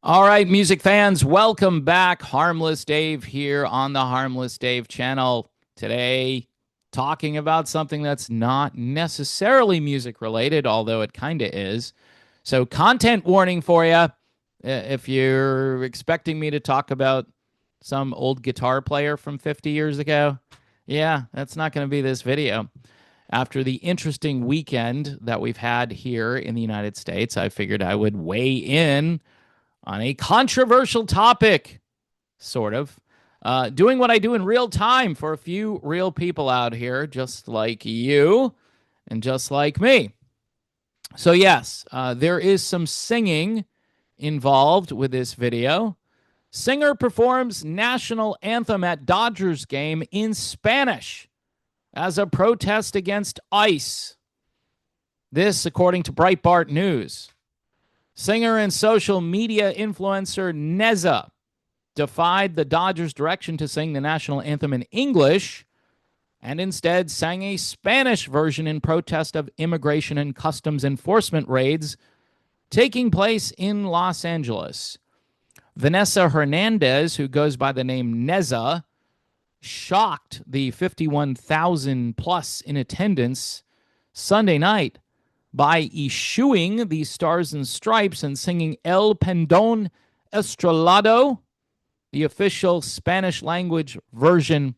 All right, music fans, welcome back. Harmless Dave here on the Harmless Dave channel. Today, talking about something that's not necessarily music related, although it kind of is. So, content warning for you. If you're expecting me to talk about some old guitar player from 50 years ago, yeah, that's not going to be this video. After the interesting weekend that we've had here in the United States, I figured I would weigh in on a controversial topic, sort of. Doing what I do in real time for a few real people out here, just like you and just like me. So, yes, there is some singing involved with this video. Singer performs national anthem at Dodgers game in Spanish as a protest against ICE. This, according to Breitbart News. Singer and social media influencer Neza defied the Dodgers' direction to sing the national anthem in English and instead sang a Spanish version in protest of immigration and customs enforcement raids taking place in Los Angeles. Vanessa Hernandez, who goes by the name Neza, shocked the 51,000 plus in attendance Sunday night by eschewing the Stars and Stripes and singing El Pendón Estrellado, the official Spanish language version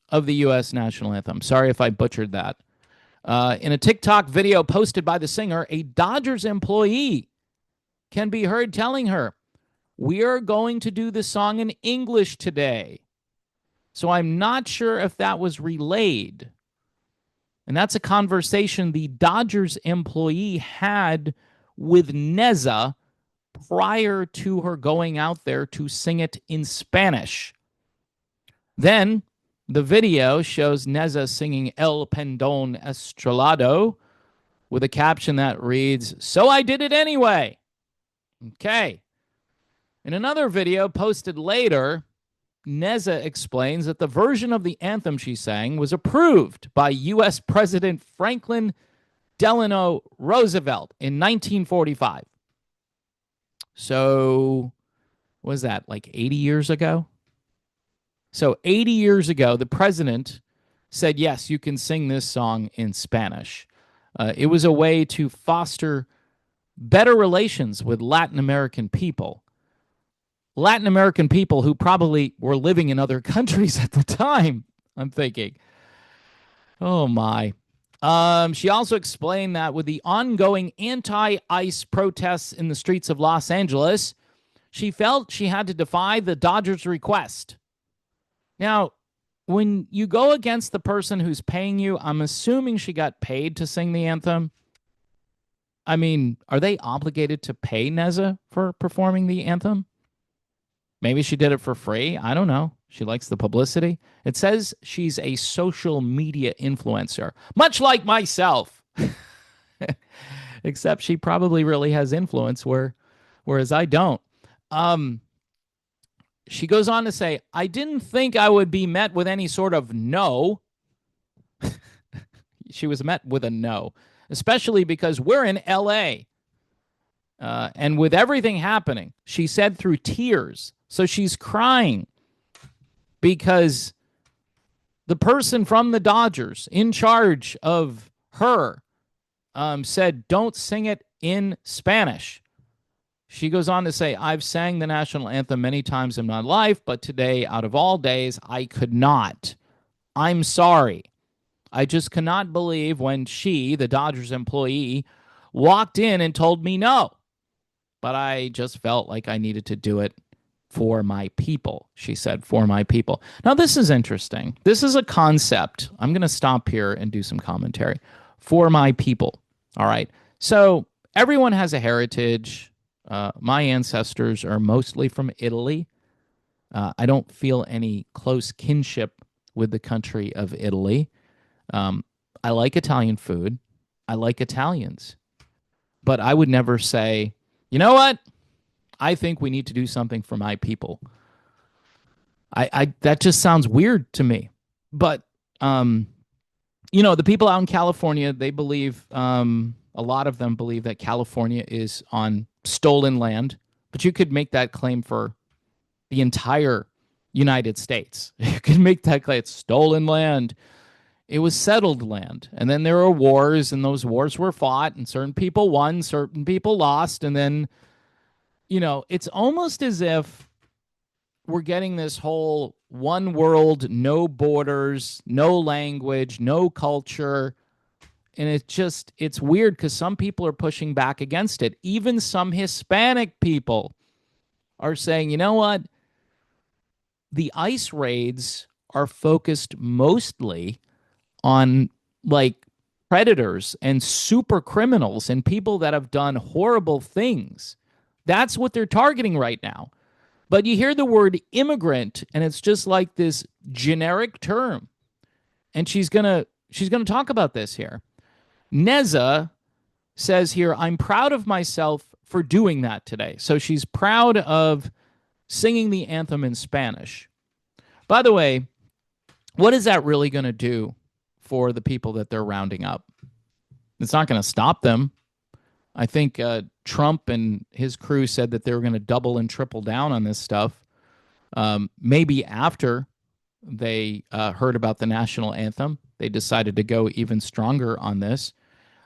of the U.S. national anthem. Sorry if I butchered that. In a TikTok video posted by the singer, a Dodgers employee can be heard telling her, "We are going to do the song in English today." So I'm not sure if that was relayed. And that's a conversation the Dodgers employee had with Neza prior to her going out there to sing it in Spanish. Then the video shows Neza singing El Pendón Estrellado with a caption that reads, "So I did it anyway." Okay. In another video posted later, Neza explains that the version of the anthem she sang was approved by U.S. President Franklin Delano Roosevelt in 1945. So, what was that, like 80 years ago? So, 80 years ago, the president said, yes, you can sing this song in Spanish. It was a way to foster better relations with Latin American people. Latin American people who probably were living in other countries at the time, I'm thinking. Oh, my. She also explained that with the ongoing anti-ICE protests in the streets of Los Angeles, she felt she had to defy the Dodgers' request. Now, when you go against the person who's paying you, I'm assuming she got paid to sing the anthem. I mean, are they obligated to pay Neza for performing the anthem? Maybe she did it for free. I don't know. She likes the publicity. It says she's a social media influencer, much like myself. Except she probably really has influence, whereas I don't. She goes on to say, "I didn't think I would be met with any sort of no." She was met with a no, especially because we're in L.A. And with everything happening, she said through tears. So she's crying because the person from the Dodgers in charge of her said, don't sing it in Spanish. She goes on to say, "I've sang the national anthem many times in my life, but today, out of all days, I could not. I'm sorry. I just cannot believe when she, the Dodgers employee, walked in and told me no. But I just felt like I needed to do it for my people," she said, "for my people." Now, this is interesting. This is a concept. I'm going to stop here and do some commentary. For my people. All right. So everyone has a heritage. My ancestors are mostly from Italy. I don't feel any close kinship with the country of Italy. I like Italian food. I like Italians. But I would never say, you know what? I think we need to do something for my people. I that just sounds weird to me. But the people out in California, they believe a lot of them believe that California is on stolen land but you could make that claim for the entire United States. You could make that claim. It's stolen land. It was settled land. And then there were wars, and those wars were fought, and certain people won, certain people lost. And then, it's almost as if we're getting this whole one world, no borders, no language, no culture. And it's weird because some people are pushing back against it. Even some Hispanic people are saying, you know what? The ICE raids are focused mostly on like predators and super criminals and people that have done horrible things. That's what they're targeting right now. But you hear the word immigrant, and it's just like this generic term. And she's gonna talk about this here. Neza says here, I'm proud of myself for doing that today. So she's proud of singing the anthem in Spanish. By the way, what is that really going to do for the people that they're rounding up? It's not going to stop them. I think Trump and his crew said that they were going to double and triple down on this stuff. Maybe after they heard about the national anthem, they decided to go even stronger on this.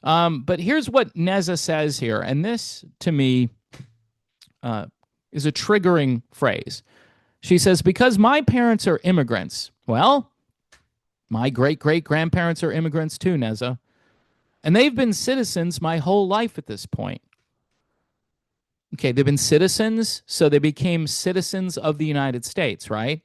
But here's what Neza says here, and this, to me, is a triggering phrase. She says, because my parents are immigrants. Well, my great-great-grandparents are immigrants too, Neza. And they've been citizens my whole life at this point. Okay, they've been citizens, so they became citizens of the United States, right?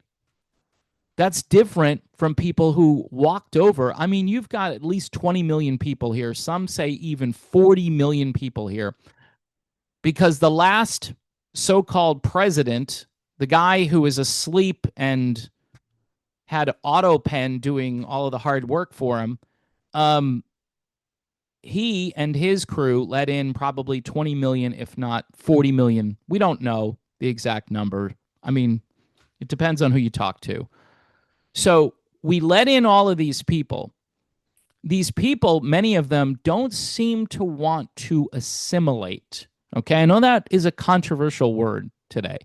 That's different from people who walked over. I mean, you've got at least 20 million people here. Some say even 40 million people here. Because the last so-called president, the guy who was asleep and had AutoPen doing all of the hard work for him, he and his crew let in probably 20 million, if not 40 million. We don't know the exact number. I mean, it depends on who you talk to. So we let in all of these people. These people, many of them, don't seem to want to assimilate. Okay, I know that is a controversial word today.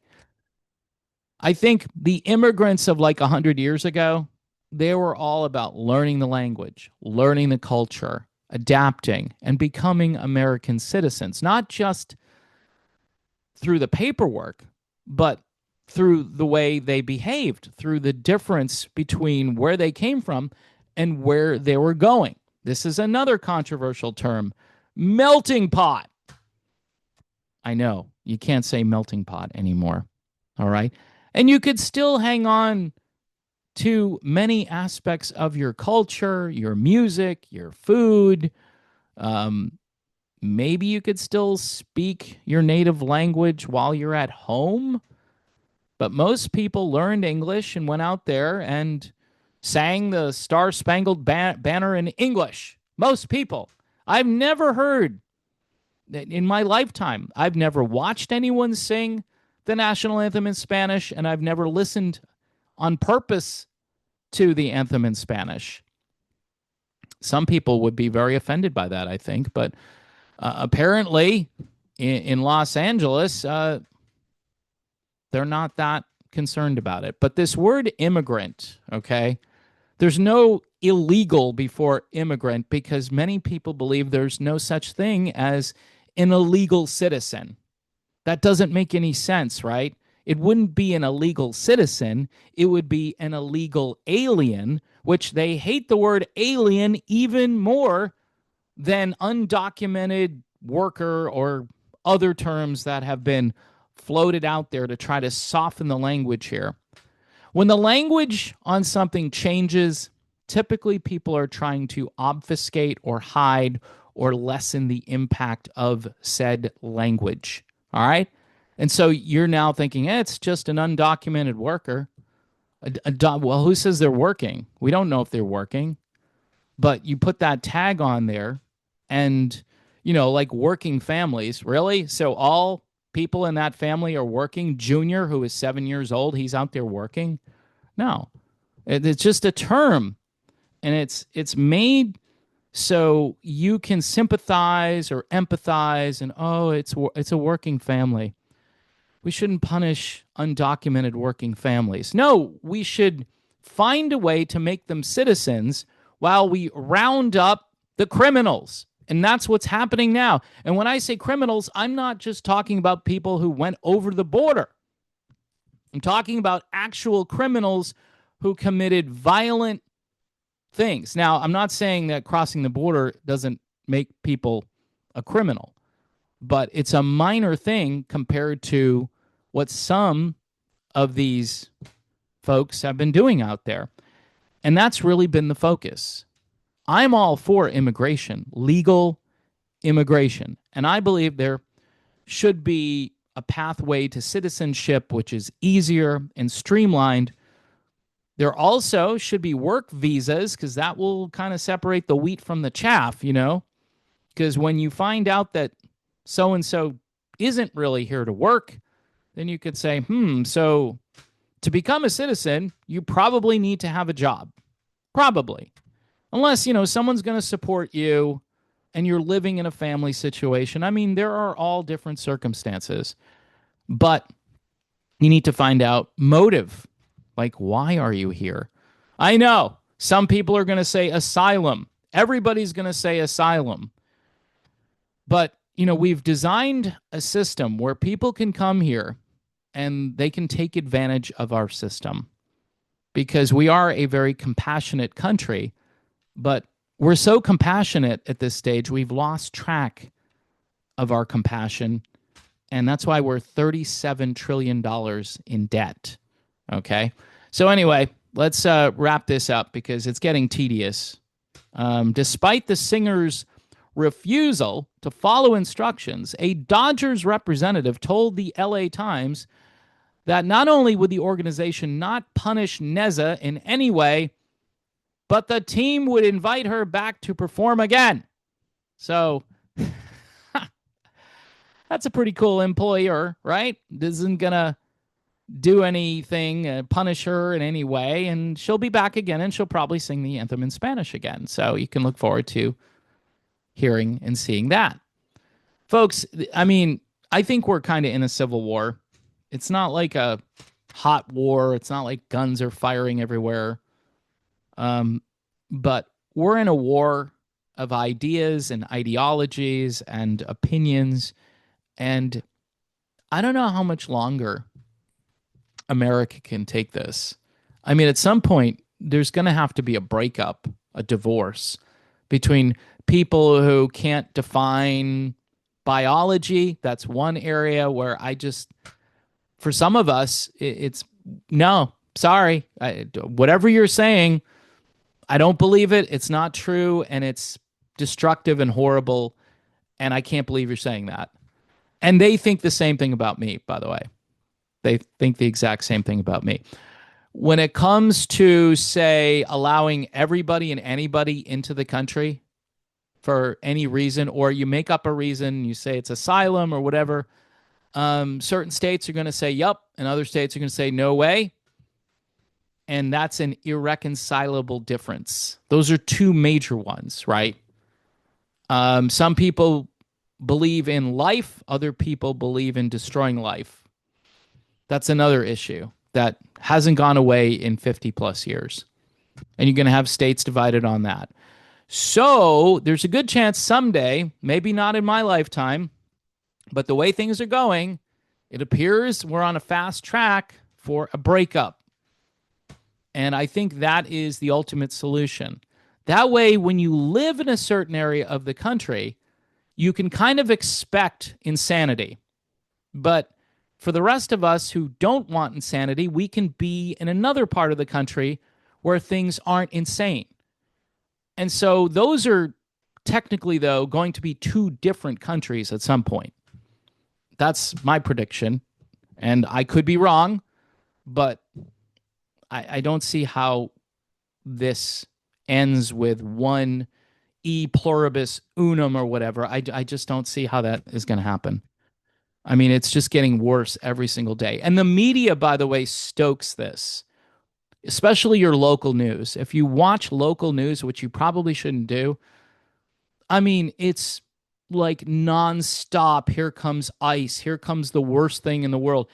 I think the immigrants of like 100 years ago, they were all about learning the language, learning the culture, adapting, and becoming American citizens, not just through the paperwork, but through the way they behaved, through the difference between where they came from and where they were going. This is another controversial term, melting pot. I know, you can't say melting pot anymore, all right? And you could still hang on to many aspects of your culture, your music, your food. Maybe you could still speak your native language while you're at home. But most people learned English and went out there and sang the Star Spangled Banner in English. Most people. I've never heard, in my lifetime, I've never watched anyone sing the national anthem in Spanish, and I've never listened on purpose to the anthem in Spanish. Some people would be very offended by that, I think, but apparently in Los Angeles, they're not that concerned about it. But this word immigrant, okay, there's no illegal before immigrant because many people believe there's no such thing as an illegal citizen. That doesn't make any sense, right? It wouldn't be an illegal citizen. It would be an illegal alien, which they hate the word alien even more than undocumented worker or other terms that have been floated out there to try to soften the language here. When the language on something changes, typically people are trying to obfuscate or hide or lessen the impact of said language. All right? And so you're now thinking, it's just an undocumented worker. Well, who says they're working? We don't know if they're working. But you put that tag on there and, like working families. Really? So all people in that family are working? Junior, who is 7 years old, he's out there working? No. It's just a term. And it's made so you can sympathize or empathize and, it's a working family. we shouldn't punish undocumented working families. No, we should find a way to make them citizens while we round up the criminals. And that's what's happening now. And when I say criminals, I'm not just talking about people who went over the border. I'm talking about actual criminals who committed violent things. Now, I'm not saying that crossing the border doesn't make people a criminal, but it's a minor thing compared to what some of these folks have been doing out there. And that's really been the focus. I'm all for immigration, legal immigration. And I believe there should be a pathway to citizenship, which is easier and streamlined. There also should be work visas, because that will kind of separate the wheat from the chaff, you know? Because when you find out that so-and-so isn't really here to work, then you could say, so to become a citizen, you probably need to have a job. Probably. Unless, someone's going to support you and you're living in a family situation. I mean, there are all different circumstances. But you need to find out motive. Like, why are you here? I know some people are going to say asylum. Everybody's going to say asylum. But, we've designed a system where people can come here and they can take advantage of our system because we are a very compassionate country. But we're so compassionate at this stage, we've lost track of our compassion. And that's why we're $37 trillion in debt. Okay. So anyway, let's wrap this up because it's getting tedious. Despite the singer's refusal to follow instructions, a Dodgers representative told the LA Times that not only would the organization not punish Neza in any way, but the team would invite her back to perform again. So that's a pretty cool employer, right? This isn't going to do anything, punish her in any way, and she'll be back again, and she'll probably sing the anthem in Spanish again. So you can look forward to hearing and seeing that. Folks, I mean, I think we're kind of in a civil war. It's not like a hot war. It's not like guns are firing everywhere. But we're in a war of ideas and ideologies and opinions. And I don't know how much longer America can take this. I mean, at some point, there's going to have to be a breakup, a divorce between people who can't define biology. That's one area where for some of us, it's no, sorry. Whatever you're saying, I don't believe it. It's not true. And it's destructive and horrible. And I can't believe you're saying that. And they think the same thing about me, by the way. They think the exact same thing about me. When it comes to, say, allowing everybody and anybody into the country for any reason, or you make up a reason, you say it's asylum or whatever, certain states are going to say, yup, and other states are going to say, no way. And that's an irreconcilable difference. Those are two major ones, right? Some people believe in life. Other people believe in destroying life. That's another issue that hasn't gone away in 50 plus years. And you're going to have states divided on that. So there's a good chance someday, maybe not in my lifetime, but the way things are going, it appears we're on a fast track for a breakup. And I think that is the ultimate solution. That way, when you live in a certain area of the country, you can kind of expect insanity. But for the rest of us who don't want insanity, we can be in another part of the country where things aren't insane. And so those are technically, though, going to be two different countries at some point. That's my prediction. And I could be wrong, but I don't see how this ends with one e pluribus unum or whatever. I just don't see how that is going to happen. I mean, it's just getting worse every single day. And the media, by the way, stokes this, especially your local news. If you watch local news, which you probably shouldn't do, I mean, it's like nonstop. Here comes ICE. Here comes the worst thing in the world.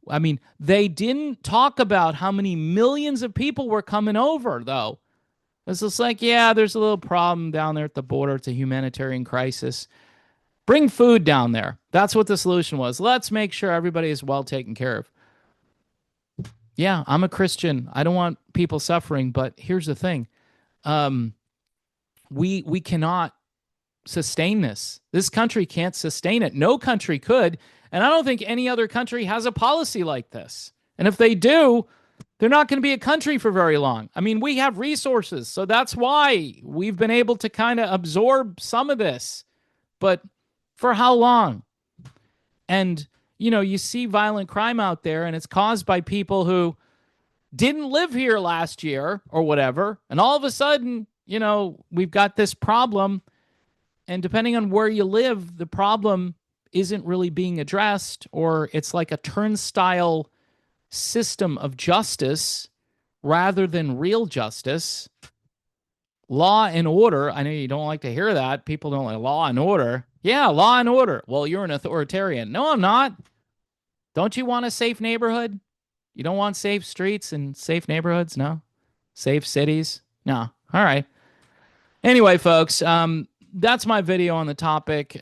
I mean, they didn't talk about how many millions of people were coming over, though. It's just like, yeah, there's a little problem down there at the border. It's a humanitarian crisis. Bring food down there. That's what the solution was. Let's make sure everybody is well taken care of. Yeah, I'm a Christian. I don't want people suffering, but here's the thing. Um, we cannot sustain this. This country can't sustain it. No country could. And I don't think any other country has a policy like this. And if they do, they're not going to be a country for very long. I mean, we have resources. So that's why we've been able to kind of absorb some of this. But for how long? And, you know, you see violent crime out there, and it's caused by people who didn't live here last year or whatever. And all of a sudden, you know, we've got this problem. And depending on where you live, the problem isn't really being addressed, or it's like a turnstile system of justice rather than real justice. Law and order. I know you don't like to hear that. People don't like law and order. Yeah, law and order. Well, you're an authoritarian. No, I'm not. Don't you want a safe neighborhood? You don't want safe streets and safe neighborhoods? No? Safe cities? No. All right. Anyway, folks, that's my video on the topic.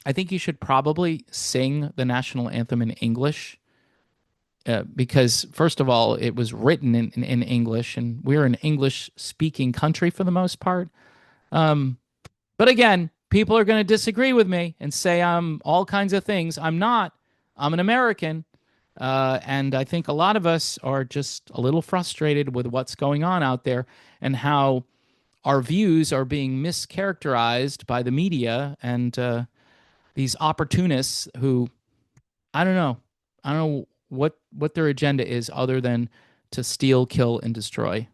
I think you should probably sing the national anthem in English because, first of all, it was written in English, and we're an English-speaking country for the most part. But again, people are going to disagree with me and say I'm all kinds of things. I'm not. I'm an American. And I think a lot of us are just a little frustrated with what's going on out there and how our views are being mischaracterized by the media and these opportunists who, I don't know. I don't know what their agenda is other than to steal, kill, and destroy.